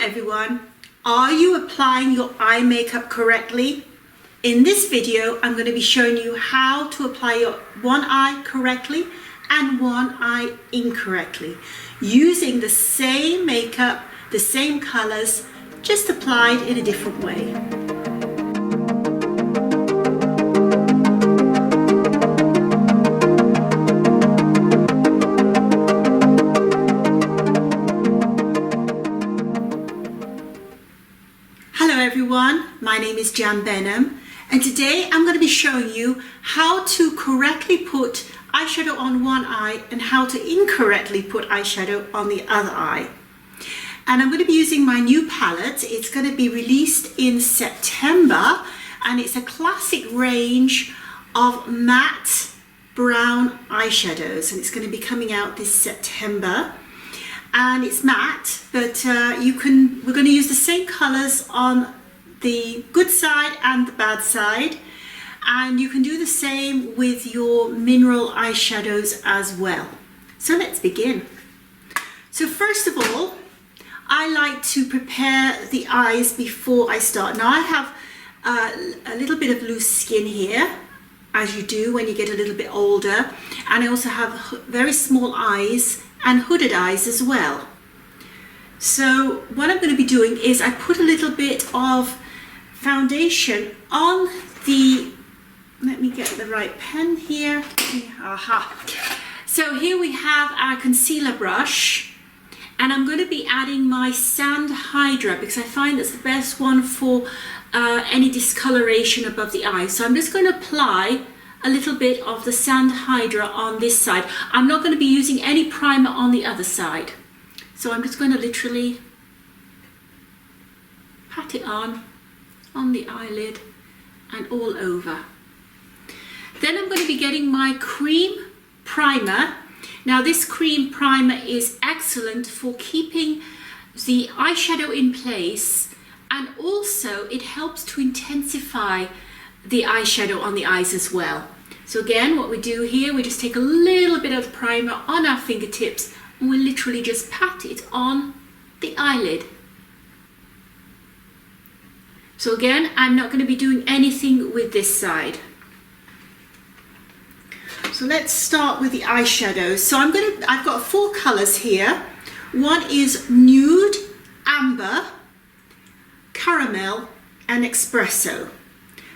everyone. Are you applying your eye makeup correctly? In this video, I'm going to be showing you how to apply your one eye correctly and one eye incorrectly, using the same makeup, the same colors, just applied in a different way. Hello everyone, my name is Jan Benham, and today I'm going to be showing you how to correctly put eyeshadow on one eye and how to incorrectly put eyeshadow on the other eye. And I'm going to be using my new palette. It's going to be released in September, and it's a classic range of matte brown eyeshadows, and it's going to be coming out this September. And it's matte, but we're going to use the same colors on the good side and the bad side, and you can do the same with your mineral eyeshadows as well. So let's begin. So first of all, I like to prepare the eyes before I start. Now I have a little bit of loose skin here, as you do when you get a little bit older, and I also have very small eyes and hooded eyes as well. So what I'm going to be doing is I put a little bit of foundation on the, let me get the right pen here. Aha. So here we have our concealer brush, and I'm going to be adding my Sand Hydra because I find that's the best one for any discoloration above the eye. So I'm just going to apply a little bit of the Sand Hydra on this side. I'm not going to be using any primer on the other side. So I'm just going to literally pat it on the eyelid and all over. Then I'm going to be getting my cream primer. Now this cream primer is excellent for keeping the eyeshadow in place, and also it helps to intensify the eyeshadow on the eyes as well. So again, what we do here, we just take a little bit of the primer on our fingertips and we literally just pat it on the eyelid. So again, I'm not going to be doing anything with this side. So let's start with the eyeshadows. So I've got 4 colors here. One is nude, amber, caramel, and espresso.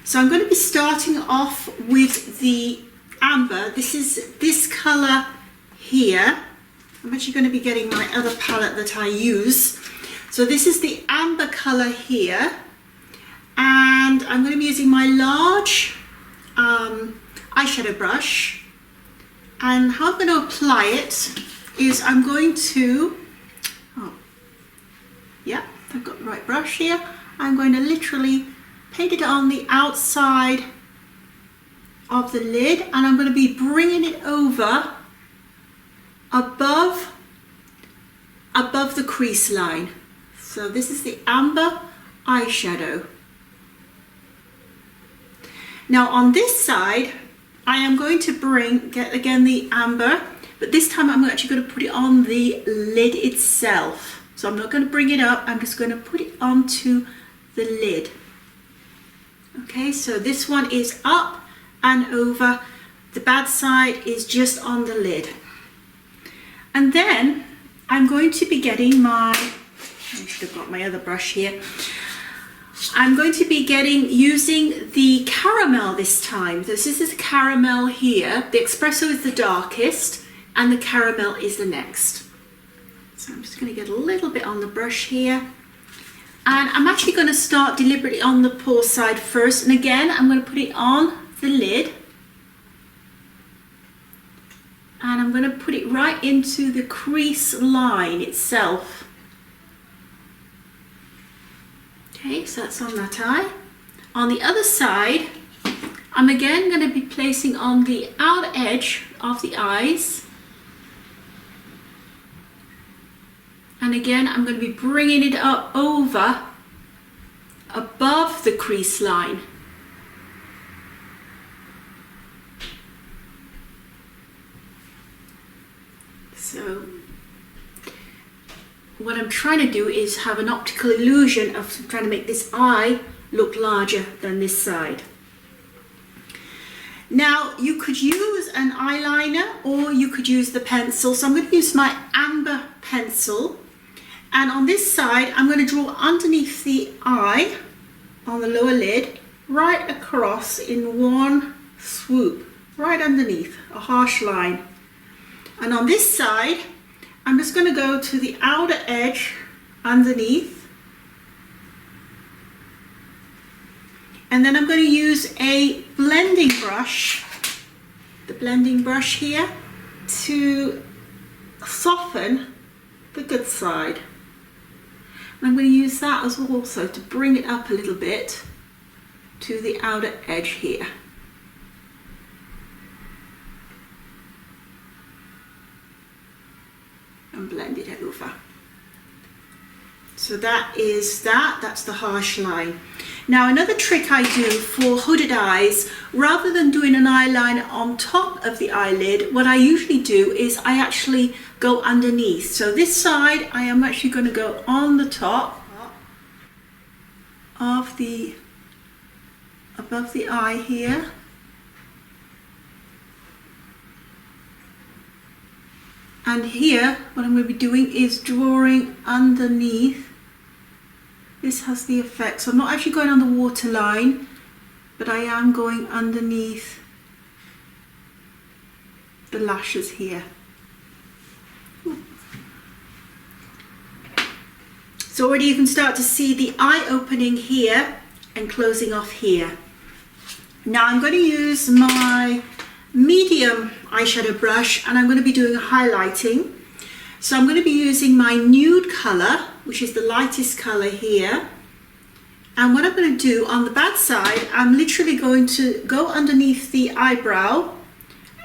So I'm going to be starting off with the amber. This is this color here. I'm actually going to be getting my other palette that I use. So this is the amber color here. And I'm going to be using my large eyeshadow brush. And how I'm going to apply it is I'm going to, I've got the right brush here. I'm going to literally paint it on the outside of the lid, and I'm going to be bringing it over above the crease line. So this is the amber eyeshadow. Now on this side, I am going to get again the amber, but this time I'm actually going to put it on the lid itself. So I'm not going to bring it up, I'm just going to put it onto the lid. Okay, so this one is up and over, the bad side is just on the lid. And then I'm going to be getting I should have got my other brush here. I'm going to be using the caramel this time. This is the caramel here. The espresso is the darkest and the caramel is the next. So I'm just going to get a little bit on the brush here. And I'm actually going to start deliberately on the pore side first. And again, I'm going to put it on the lid. And I'm going to put it right into the crease line itself. Okay, so that's on that eye. On the other side, I'm again going to be placing on the outer edge of the eyes. And again, I'm going to be bringing it up over above the crease line. So what I'm trying to do is have an optical illusion of trying to make this eye look larger than this side. Now you could use an eyeliner or you could use the pencil. So I'm going to use my amber pencil, and on this side I'm going to draw underneath the eye on the lower lid, right across in one swoop, right underneath, a harsh line. And on this side I'm just going to go to the outer edge underneath, and then I'm going to use a blending brush, the blending brush here, to soften the good side. And I'm going to use that as well also to bring it up a little bit to the outer edge here. And blend it over. So that's the harsh line. Now another trick I do for hooded eyes, rather than doing an eyeliner on top of the eyelid, what I usually do is I actually go underneath. So this side I am actually going to go on the top of the, above the eye here. And here what I'm going to be doing is drawing underneath. This has the effect, so I'm not actually going on the waterline, but I am going underneath the lashes here. So already you can start to see the eye opening here and closing off here. Now I'm going to use my medium eyeshadow brush and I'm going to be doing a highlighting. So I'm going to be using my nude colour, which is the lightest colour here. And what I'm going to do on the bad side, I'm literally going to go underneath the eyebrow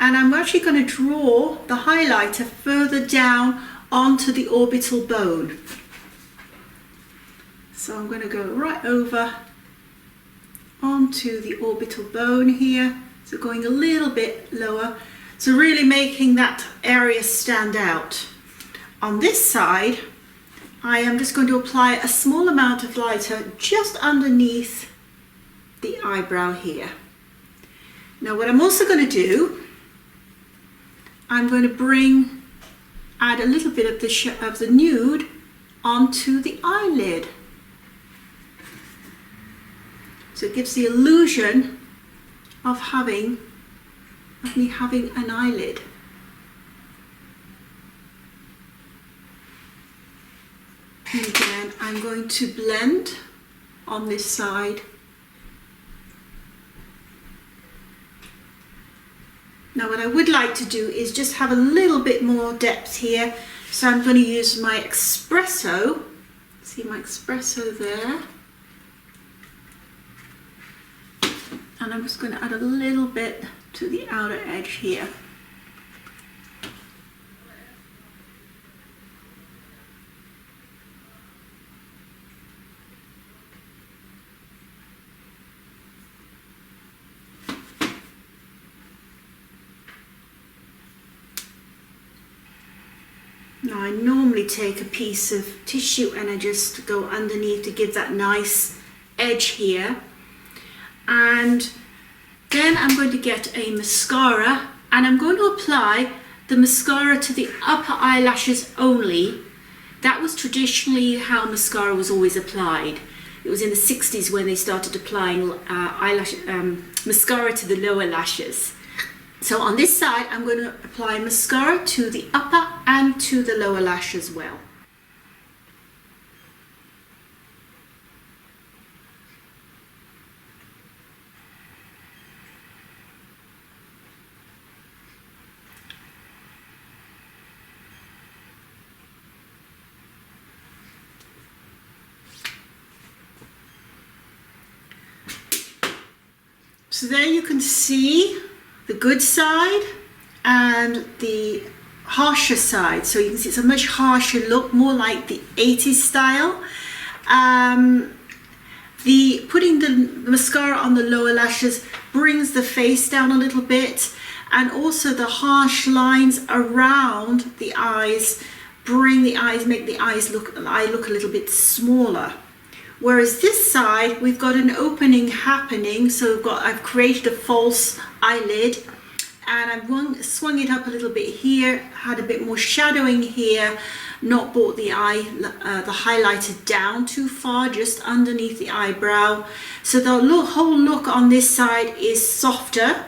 and I'm actually going to draw the highlighter further down onto the orbital bone. So I'm going to go right over onto the orbital bone here. So going a little bit lower. So really making that area stand out. On this side, I am just going to apply a small amount of lighter just underneath the eyebrow here. Now what I'm also going to do, I'm going to add a little bit of the nude onto the eyelid. So it gives the illusion of me having an eyelid. And again, I'm going to blend on this side. Now what I would like to do is just have a little bit more depth here. So I'm going to use my espresso. See my espresso there. And I'm just going to add a little bit to the outer edge here. Now I normally take a piece of tissue and I just go underneath to give that nice edge here. And then I'm going to get a mascara and I'm going to apply the mascara to the upper eyelashes only. That was traditionally how mascara was always applied. It was in the 60s when they started applying mascara to the lower lashes. So on this side, I'm going to apply mascara to the upper and to the lower lash as well. So there you can see the good side and the harsher side. So you can see it's a much harsher look, more like the 80s style. Putting the mascara on the lower lashes brings the face down a little bit, and also the harsh lines around the eyes bring the eyes, make the eye look a little bit smaller. Whereas this side, we've got an opening happening, so I've created a false eyelid, and I've swung it up a little bit here, had a bit more shadowing here, not brought the the highlighter down too far, just underneath the eyebrow. So the whole look on this side is softer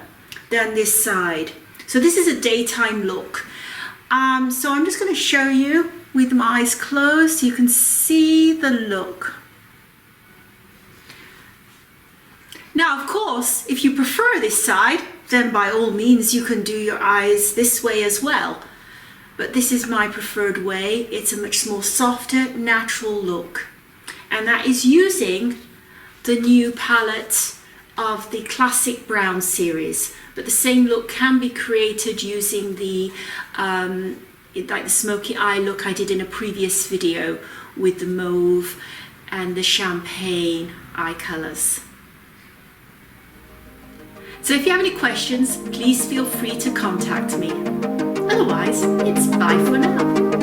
than this side. So this is a daytime look. So I'm just going to show you with my eyes closed so you can see the look. Now, of course, if you prefer this side, then by all means you can do your eyes this way as well. But this is my preferred way. It's a much more softer, natural look. And that is using the new palette of the Classic Brown series. But the same look can be created using the like the smoky eye look I did in a previous video with the mauve and the champagne eye colours. So if you have any questions, please feel free to contact me. Otherwise, it's bye for now.